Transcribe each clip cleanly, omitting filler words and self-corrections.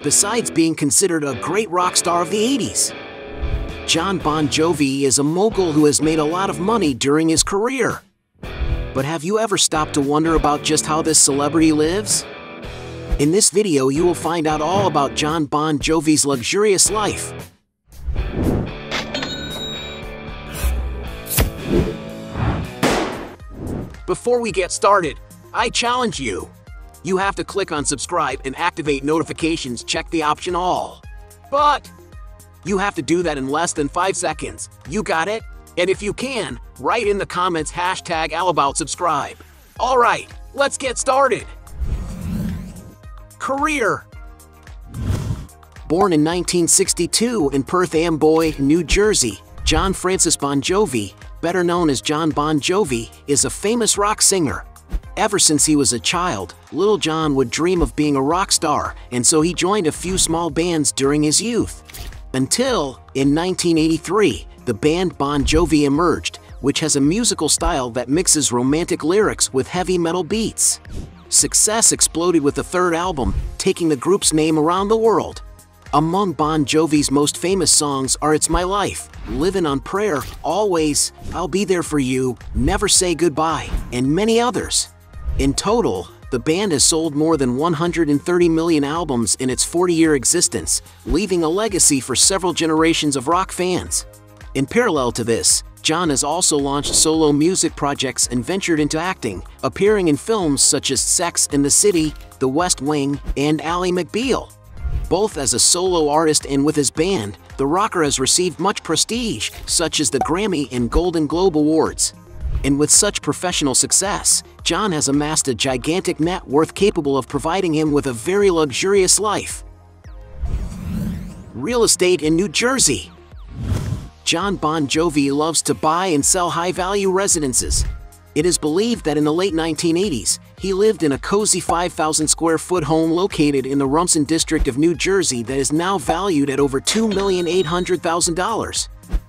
besides being considered a great rock star of the 80s. Jon Bon Jovi is a mogul who has made a lot of money during his career. But have you ever stopped to wonder about just how this celebrity lives? In this video, you will find out all about Jon Bon Jovi's luxurious life. Before we get started, I challenge you. You have to click on subscribe and activate notifications, check the option all. But you have to do that in less than 5 seconds. You got it? And if you can, write in the comments #AllAboutSubscribe. Alright, let's get started. Career. Born in 1962 in Perth Amboy, New Jersey, Jon Francis Bon Jovi, better known as Jon Bon Jovi, is a famous rock singer. Ever since he was a child, little Jon would dream of being a rock star, and so he joined a few small bands during his youth. Until, in 1983, the band Bon Jovi emerged, which has a musical style that mixes romantic lyrics with heavy metal beats. Success exploded with the third album, taking the group's name around the world. Among Bon Jovi's most famous songs are It's My Life, Livin' on Prayer, Always, I'll Be There For You, Never Say Goodbye, and many others. In total, the band has sold more than 130 million albums in its 40-year existence, leaving a legacy for several generations of rock fans. In parallel to this, Jon has also launched solo music projects and ventured into acting, appearing in films such as Sex and the City, The West Wing, and Ally McBeal. Both as a solo artist and with his band, the rocker has received much prestige, such as the Grammy and Golden Globe Awards. And with such professional success, Jon has amassed a gigantic net worth capable of providing him with a very luxurious life. Real estate in New Jersey. Jon Bon Jovi loves to buy and sell high-value residences. It is believed that in the late 1980s, he lived in a cozy 5,000-square-foot home located in the Rumson district of New Jersey that is now valued at over $2,800,000.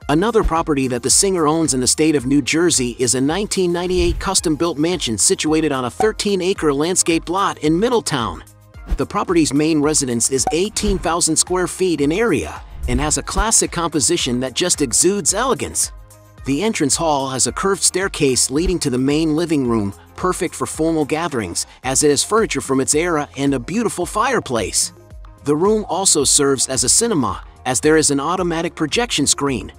Another property that the singer owns in the state of New Jersey is a 1998 custom-built mansion situated on a 13-acre landscaped lot in Middletown. The property's main residence is 18,000 square feet in area and has a classic composition that just exudes elegance. The entrance hall has a curved staircase leading to the main living room, perfect for formal gatherings, as it has furniture from its era and a beautiful fireplace. The room also serves as a cinema, as there is an automatic projection screen.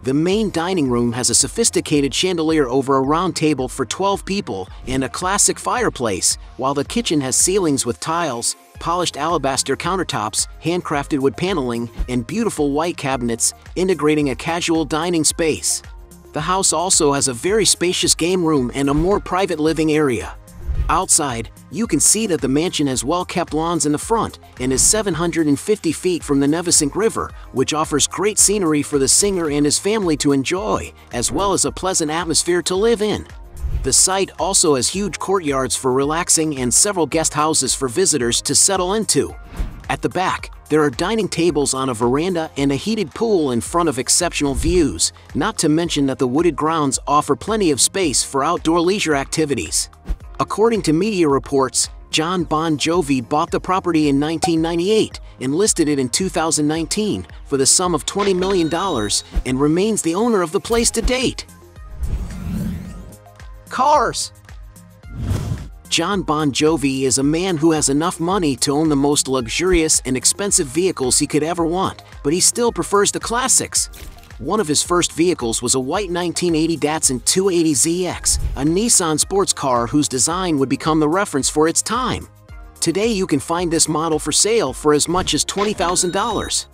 The main dining room has a sophisticated chandelier over a round table for 12 people and a classic fireplace, while the kitchen has ceilings with tiles, polished alabaster countertops, handcrafted wood paneling, and beautiful white cabinets, integrating a casual dining space. The house also has a very spacious game room and a more private living area. Outside, you can see that the mansion has well-kept lawns in the front and is 750 feet from the Navesink River, which offers great scenery for the singer and his family to enjoy, as well as a pleasant atmosphere to live in. The site also has huge courtyards for relaxing and several guest houses for visitors to settle into. At the back, there are dining tables on a veranda and a heated pool in front of exceptional views, not to mention that the wooded grounds offer plenty of space for outdoor leisure activities. According to media reports, Jon Bon Jovi bought the property in 1998 and listed it in 2019 for the sum of $20 million and remains the owner of the place to date. Cars. Jon Bon Jovi is a man who has enough money to own the most luxurious and expensive vehicles he could ever want, but he still prefers the classics. One of his first vehicles was a white 1980 Datsun 280ZX, a Nissan sports car whose design would become the reference for its time. Today you can find this model for sale for as much as $20,000.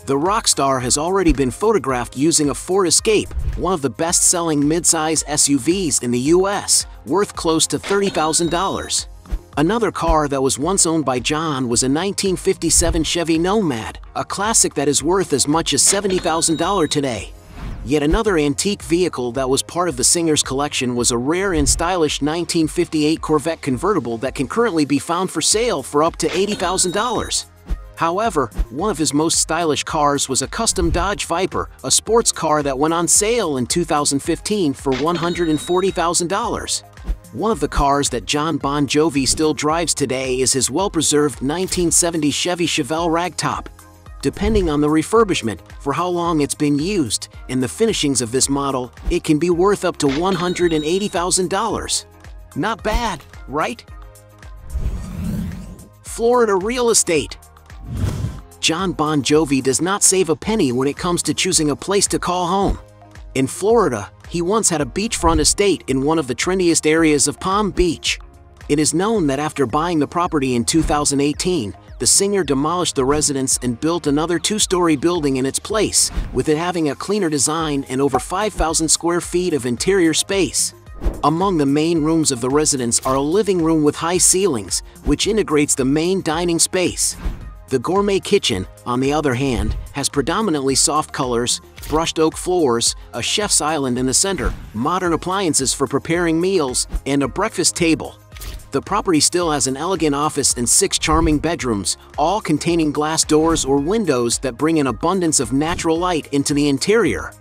The rock star has already been photographed using a Ford Escape, one of the best-selling mid-size SUVs in the US, worth close to $30,000. Another car that was once owned by Jon was a 1957 Chevy Nomad, a classic that is worth as much as $70,000 today. Yet another antique vehicle that was part of the singer's collection was a rare and stylish 1958 Corvette convertible that can currently be found for sale for up to $80,000. However, one of his most stylish cars was a custom Dodge Viper, a sports car that went on sale in 2015 for $140,000. One of the cars that Jon Bon Jovi still drives today is his well-preserved 1970 Chevy Chevelle ragtop. Depending on the refurbishment, for how long it's been used, and the finishings of this model, it can be worth up to $180,000. Not bad, right? Florida real estate. Jon Bon Jovi does not save a penny when it comes to choosing a place to call home. In Florida, he once had a beachfront estate in one of the trendiest areas of Palm Beach. It is known that after buying the property in 2018, the singer demolished the residence and built another two-story building in its place, with it having a cleaner design and over 5,000 square feet of interior space. Among the main rooms of the residence are a living room with high ceilings, which integrates the main dining space. The gourmet kitchen, on the other hand, has predominantly soft colors, brushed oak floors, a chef's island in the center, modern appliances for preparing meals, and a breakfast table. The property still has an elegant office and 6 charming bedrooms, all containing glass doors or windows that bring an abundance of natural light into the interior.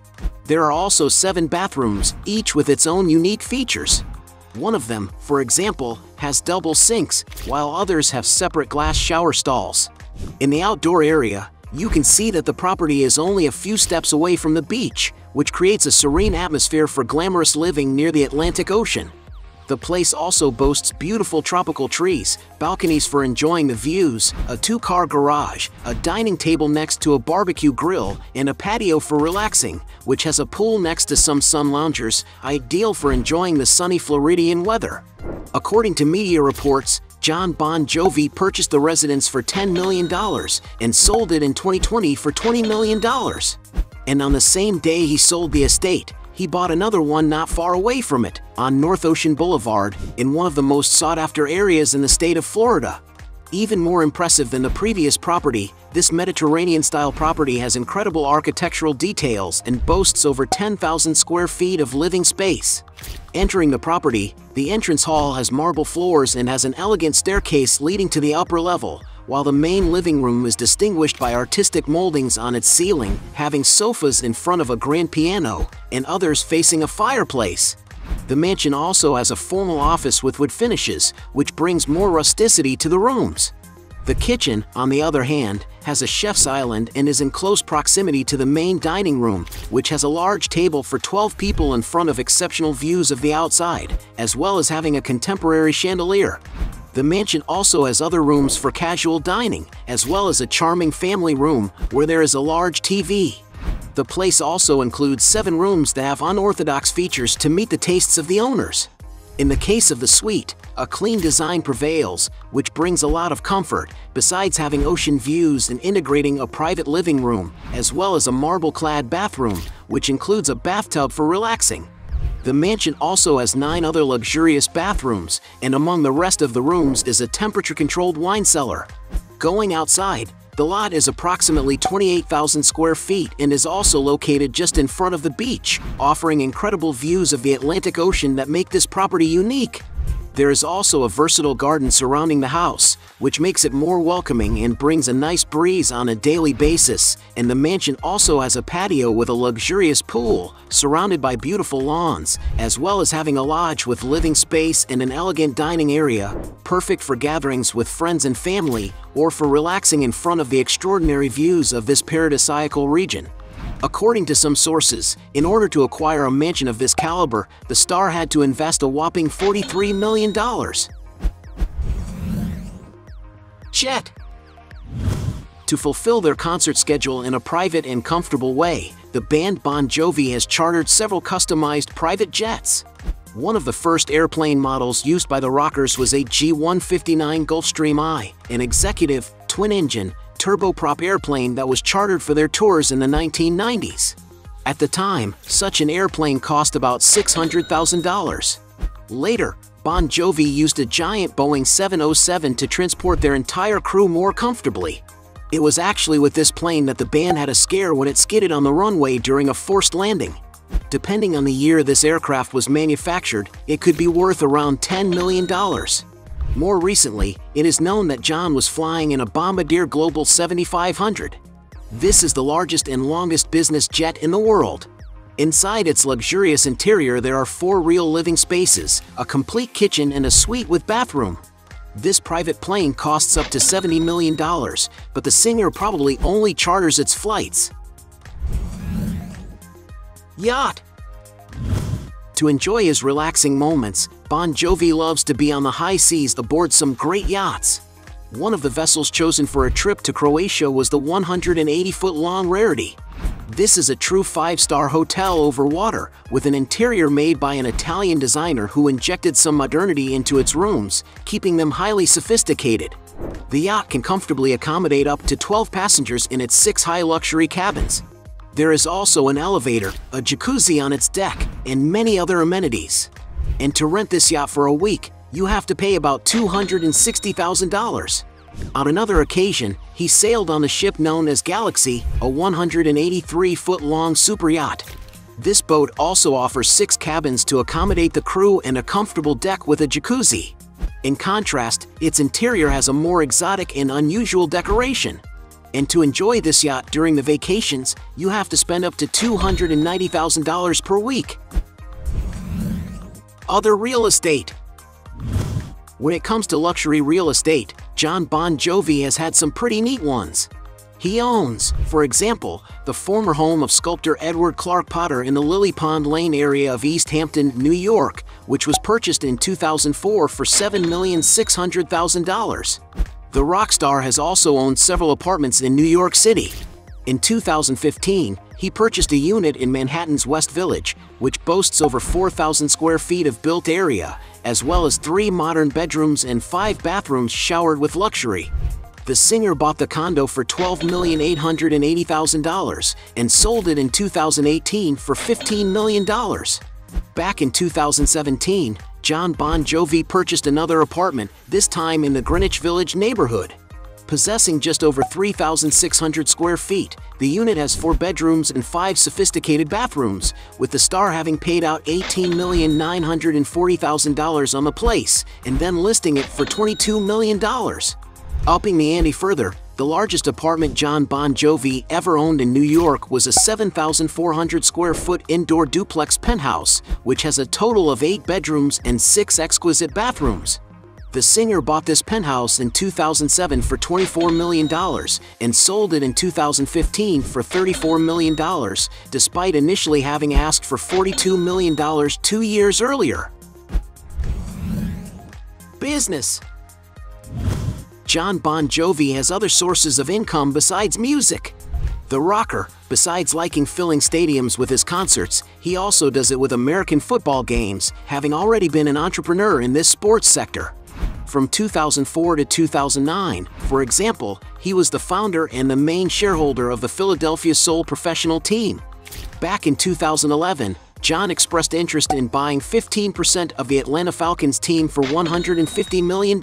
There are also 7 bathrooms, each with its own unique features. One of them, for example, has double sinks, while others have separate glass shower stalls. In the outdoor area, you can see that the property is only a few steps away from the beach, which creates a serene atmosphere for glamorous living near the Atlantic Ocean. The place also boasts beautiful tropical trees, balconies for enjoying the views, a 2-car garage, a dining table next to a barbecue grill, and a patio for relaxing, which has a pool next to some sun loungers, ideal for enjoying the sunny Floridian weather. According to media reports, Jon Bon Jovi purchased the residence for $10 million and sold it in 2020 for $20 million. And on the same day he sold the estate, he bought another one not far away from it, on North Ocean Boulevard, in one of the most sought-after areas in the state of Florida. Even more impressive than the previous property, this Mediterranean-style property has incredible architectural details and boasts over 10,000 square feet of living space. Entering the property, the entrance hall has marble floors and has an elegant staircase leading to the upper level, while the main living room is distinguished by artistic moldings on its ceiling, having sofas in front of a grand piano and others facing a fireplace. The mansion also has a formal office with wood finishes, which brings more rusticity to the rooms. The kitchen, on the other hand, has a chef's island and is in close proximity to the main dining room, which has a large table for 12 people in front of exceptional views of the outside, as well as having a contemporary chandelier. The mansion also has other rooms for casual dining, as well as a charming family room where there is a large TV. The place also includes 7 rooms that have unorthodox features to meet the tastes of the owners. In the case of the suite, a clean design prevails, which brings a lot of comfort, besides having ocean views and integrating a private living room, as well as a marble-clad bathroom, which includes a bathtub for relaxing. The mansion also has 9 other luxurious bathrooms, and among the rest of the rooms is a temperature-controlled wine cellar. Going outside, the lot is approximately 28,000 square feet and is also located just in front of the beach, offering incredible views of the Atlantic Ocean that make this property unique. There is also a versatile garden surrounding the house, which makes it more welcoming and brings a nice breeze on a daily basis, and the mansion also has a patio with a luxurious pool, surrounded by beautiful lawns, as well as having a lodge with living space and an elegant dining area, perfect for gatherings with friends and family, or for relaxing in front of the extraordinary views of this paradisiacal region. According to some sources, in order to acquire a mansion of this caliber, the star had to invest a whopping $43 million. Jet. To fulfill their concert schedule in a private and comfortable way, the band Bon Jovi has chartered several customized private jets. One of the first airplane models used by the rockers was a G-159 Gulfstream I, an executive, twin-engine, turboprop airplane that was chartered for their tours in the 1990s. At the time, such an airplane cost about $600,000. Later, Bon Jovi used a giant Boeing 707 to transport their entire crew more comfortably. It was actually with this plane that the band had a scare when it skidded on the runway during a forced landing. Depending on the year this aircraft was manufactured, it could be worth around $10 million. More recently, it is known that Jon was flying in a Bombardier Global 7500. This is the largest and longest business jet in the world. Inside its luxurious interior there are 4 real living spaces, a complete kitchen and a suite with bathroom. This private plane costs up to $70 million, but the singer probably only charters its flights. Yacht. To enjoy his relaxing moments, Bon Jovi loves to be on the high seas aboard some great yachts. One of the vessels chosen for a trip to Croatia was the 180-foot-long Rarity. This is a true 5-star hotel over water, with an interior made by an Italian designer who injected some modernity into its rooms, keeping them highly sophisticated. The yacht can comfortably accommodate up to 12 passengers in its 6 high-luxury cabins. There is also an elevator, a jacuzzi on its deck, and many other amenities. And to rent this yacht for a week, you have to pay about $260,000. On another occasion, he sailed on the ship known as Galaxy, a 183-foot-long super yacht. This boat also offers 6 cabins to accommodate the crew and a comfortable deck with a jacuzzi. In contrast, its interior has a more exotic and unusual decoration. And to enjoy this yacht during the vacations, you have to spend up to $290,000 per week. Other real estate. When it comes to luxury real estate, Jon Bon Jovi has had some pretty neat ones. He owns, for example, the former home of sculptor Edward Clark Potter in the Lily Pond Lane area of East Hampton, New York, which was purchased in 2004 for $7,600,000. The rock star has also owned several apartments in New York City. In 2015, he purchased a unit in Manhattan's West Village, which boasts over 4,000 square feet of built area, as well as 3 modern bedrooms and 5 bathrooms showered with luxury. The singer bought the condo for $12,880,000 and sold it in 2018 for $15 million. Back in 2017, Jon Bon Jovi purchased another apartment, this time in the Greenwich Village neighborhood. Possessing just over 3,600 square feet, the unit has 4 bedrooms and 5 sophisticated bathrooms, with the star having paid out $18,940,000 on the place and then listing it for $22 million. Upping the ante further, the largest apartment Jon Bon Jovi ever owned in New York was a 7,400 square foot indoor duplex penthouse, which has a total of 8 bedrooms and 6 exquisite bathrooms. The singer bought this penthouse in 2007 for $24 million and sold it in 2015 for $34 million, despite initially having asked for $42 million 2 years earlier. Business. Jon Bon Jovi has other sources of income besides music. The rocker, besides liking filling stadiums with his concerts, he also does it with American football games, having already been an entrepreneur in this sports sector. From 2004 to 2009, for example, he was the founder and the main shareholder of the Philadelphia Soul professional team. Back in 2011, Jon expressed interest in buying 15% of the Atlanta Falcons team for $150 million.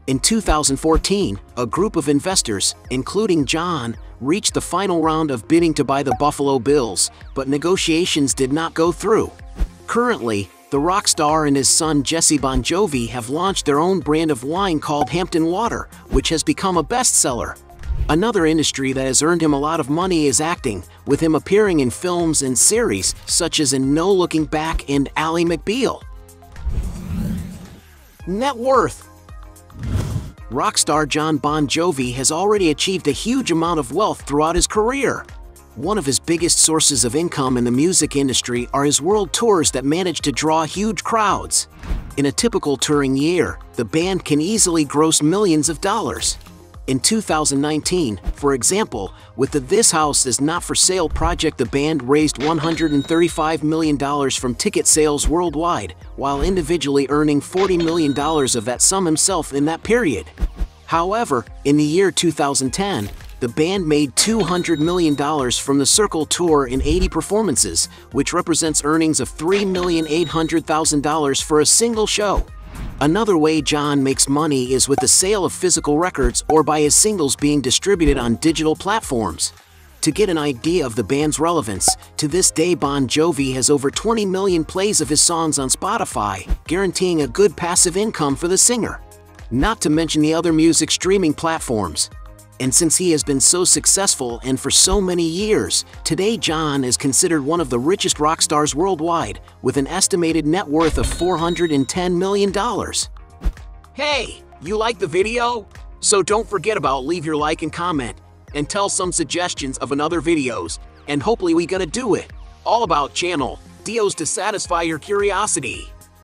In 2014, a group of investors, including Jon, reached the final round of bidding to buy the Buffalo Bills, but negotiations did not go through. Currently, the rock star and his son Jesse Bon Jovi have launched their own brand of wine called Hampton Water, which has become a bestseller. Another industry that has earned him a lot of money is acting, with him appearing in films and series such as in No Looking Back and Ally McBeal. Net worth. Rock star Jon Bon Jovi has already achieved a huge amount of wealth throughout his career. One of his biggest sources of income in the music industry are his world tours that manage to draw huge crowds. In a typical touring year, the band can easily gross millions of dollars. In 2019, for example, with the This House Is Not For Sale project, the band raised $135 million from ticket sales worldwide, while individually earning $40 million of that sum himself in that period. However, in the year 2010, the band made $200 million from the Circle Tour in 80 performances, which represents earnings of $3,800,000 for a single show. Another way Jon makes money is with the sale of physical records or by his singles being distributed on digital platforms. To get an idea of the band's relevance, to this day Bon Jovi has over 20 million plays of his songs on Spotify, guaranteeing a good passive income for the singer. Not to mention the other music streaming platforms. And since he has been so successful and for so many years, today Jon is considered one of the richest rock stars worldwide, with an estimated net worth of $410 million. Hey, you like the video? So don't forget about leave your like and comment, and tell some suggestions of another videos, and hopefully we gonna do it. All about channel Dios to satisfy your curiosity.